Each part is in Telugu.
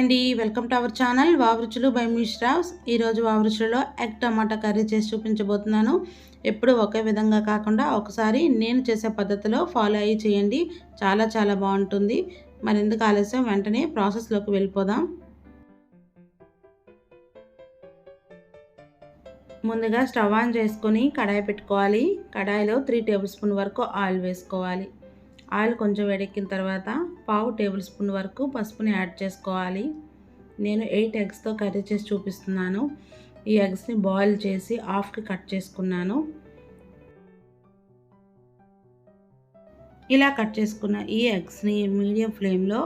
అండి. Welcome to our channel wow రుచులు బై మిశ్రావ్స్. ఈరోజు వావ్ రుచులలో ఎగ్ టమాటా కర్రీ చేసి చూపించబోతున్నాను. ఎప్పుడు ఒకే విధంగా కాకుండా ఒకసారి నేను చేసే పద్ధతిలో ఫాలో అయ్యి చేయండి. చాలా బాగుంటుంది. మరెందుకు ఆలస్యం, వెంటనే ప్రాసెస్లోకి వెళ్ళిపోదాం. ముందుగా స్టవ్ ఆన్ చేసుకొని కడాయి పెట్టుకోవాలి. కడాయిలో 3 టేబుల్ స్పూన్ వరకు ఆయిల్ వేసుకోవాలి. ఆయిల్ కొంచెం వేడెక్కిన తర్వాత పావు టేబుల్ స్పూన్ వరకు పసుపుని యాడ్ చేసుకోవాలి. నేను 8 ఎగ్స్తో కర్రీ చేసి చూపిస్తున్నాను. ఈ ఎగ్స్ని బాయిల్ చేసి హాఫ్కి కట్ చేసుకున్నాను. ఇలా కట్ చేసుకున్న ఈ ఎగ్స్ని మీడియం ఫ్లేమ్లో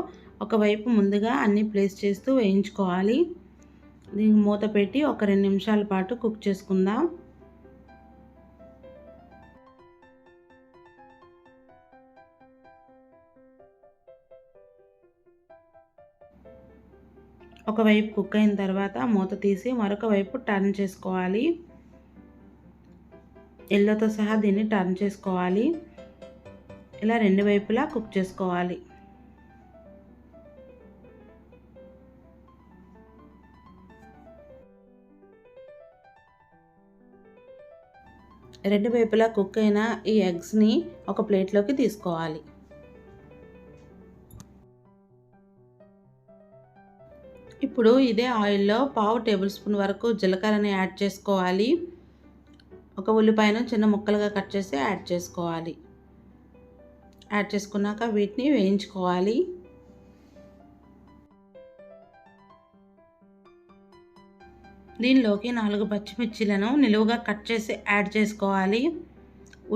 ఒకవైపు ముందుగా అన్నీ ప్లేస్ చేస్తూ వేయించుకోవాలి. దీనికి మూత పెట్టి ఒక 2 నిమిషాల పాటు కుక్ చేసుకుందాం. ఒకవైపు కుక్ అయిన తర్వాత మూత తీసి మరొక వైపు టర్న్ చేసుకోవాలి. ఎల్లోతో సహా దీన్ని టర్న్ చేసుకోవాలి. ఇలా రెండు వైపులా కుక్ చేసుకోవాలి. రెండు వైపులా కుక్ అయిన ఈ ఎగ్స్ని ఒక ప్లేట్లోకి తీసుకోవాలి. ఇప్పుడు ఇదే ఆయిల్లో పావు టేబుల్ స్పూన్ వరకు జీలకర్రని యాడ్ చేసుకోవాలి. ఒక ఉల్లిపాయను చిన్న ముక్కలుగా కట్ చేసి యాడ్ చేసుకోవాలి. యాడ్ చేసుకున్నాక వీటిని వేయించుకోవాలి. దీనిలోకి 4 పచ్చిమిర్చీలను నిలువుగా కట్ చేసి యాడ్ చేసుకోవాలి.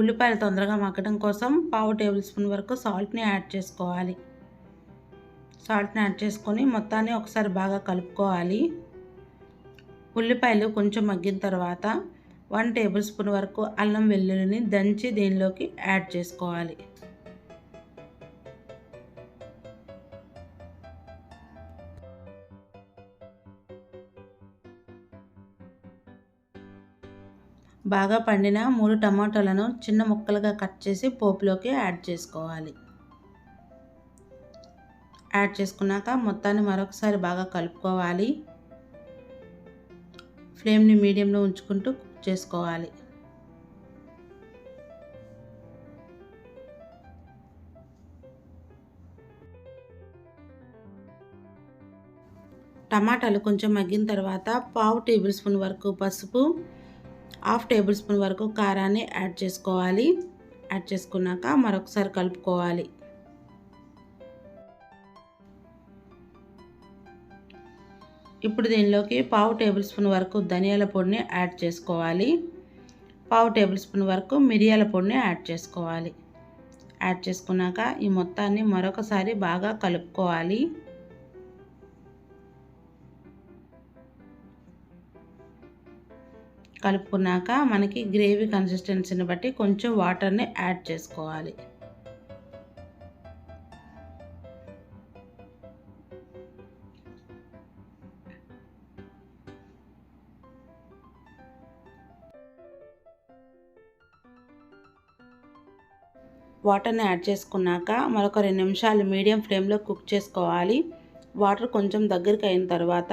ఉల్లిపాయలు తొందరగా మగ్గడం కోసం పావు టేబుల్ స్పూన్ వరకు సాల్ట్ని యాడ్ చేసుకోవాలి. సాల్ట్ని యాడ్ చేసుకొని మొత్తాన్ని ఒకసారి బాగా కలుపుకోవాలి. ఉల్లిపాయలు కొంచెం మగ్గిన తర్వాత 1 టేబుల్ స్పూన్ వరకు అల్లం వెల్లుల్లిని దంచి దీనిలోకి యాడ్ చేసుకోవాలి. బాగా పండిన 3 టమాటాలను చిన్న ముక్కలుగా కట్ చేసి పోపులోకి యాడ్ చేసుకోవాలి. యాడ్ చేసుకున్నాక మొత్తాన్ని మరొకసారి బాగా కలుపుకోవాలి. ఫ్లేమ్ని మీడియంలో ఉంచుకుంటూ కుక్ చేసుకోవాలి. టమాటాలు కొంచెం మగ్గిన తర్వాత పావు టేబుల్ స్పూన్ వరకు పసుపు, హాఫ్ టేబుల్ స్పూన్ వరకు కారాన్ని యాడ్ చేసుకోవాలి. యాడ్ చేసుకున్నాక మరొకసారి కలుపుకోవాలి. ఇప్పుడు దీనిలోకి పావు టేబుల్ స్పూన్ వరకు ధనియాల పొడిని యాడ్ చేసుకోవాలి. పావు టేబుల్ స్పూన్ వరకు మిరియాల పొడిని యాడ్ చేసుకోవాలి. యాడ్ చేసుకున్నాక ఈ మొత్తాన్ని మరొకసారి బాగా కలుపుకోవాలి. కలుపుకున్నాక మనకి గ్రేవీ కన్సిస్టెన్సీని బట్టి కొంచెం వాటర్ని యాడ్ చేసుకోవాలి. వాటర్ని యాడ్ చేసుకున్నాక మరొక 2 నిమిషాలు మీడియం ఫ్లేమ్లో కుక్ చేసుకోవాలి. వాటర్ కొంచెం దగ్గరికి అయిన తర్వాత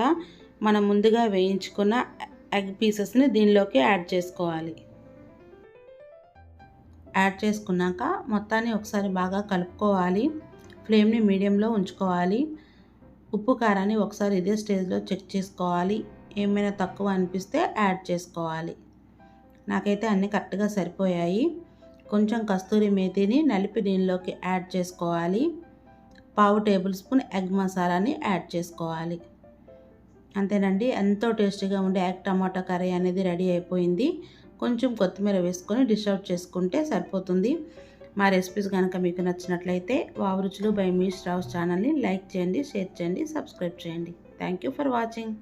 మనం ముందుగా వేయించుకున్న ఎగ్ పీసెస్ని దీనిలోకి యాడ్ చేసుకోవాలి. యాడ్ చేసుకున్నాక మొత్తాన్ని ఒకసారి బాగా కలుపుకోవాలి. ఫ్లేమ్ని మీడియంలో ఉంచుకోవాలి. ఉప్పు కారాన్ని ఒకసారి ఇదే స్టేజ్లో చెక్ చేసుకోవాలి. ఏమైనా తక్కువ అనిపిస్తే యాడ్ చేసుకోవాలి. నాకైతే అన్నీ కరెక్ట్గా సరిపోయాయి. కొంచెం కస్తూరి మేతిని నలిపి దీనిలోకి యాడ్ చేసుకోవాలి. పావు టేబుల్ స్పూన్ ఎగ్ మసాలాని యాడ్ చేసుకోవాలి. అంతేనండి, ఎంతో టేస్టీగా ఉండే ఎగ్ టమాటా కర్రీ అనేది రెడీ అయిపోయింది. కొంచెం కొత్తిమీర వేసుకొని డిష్ అవుట్ చేసుకుంటే సరిపోతుంది. మా రెసిపీస్ కనుక మీకు నచ్చినట్లయితే వావ్ రుచులు బై మిశ్రావ్స్ ఛానల్ని లైక్ చేయండి, షేర్ చేయండి, సబ్స్క్రైబ్ చేయండి. Thank you for watching.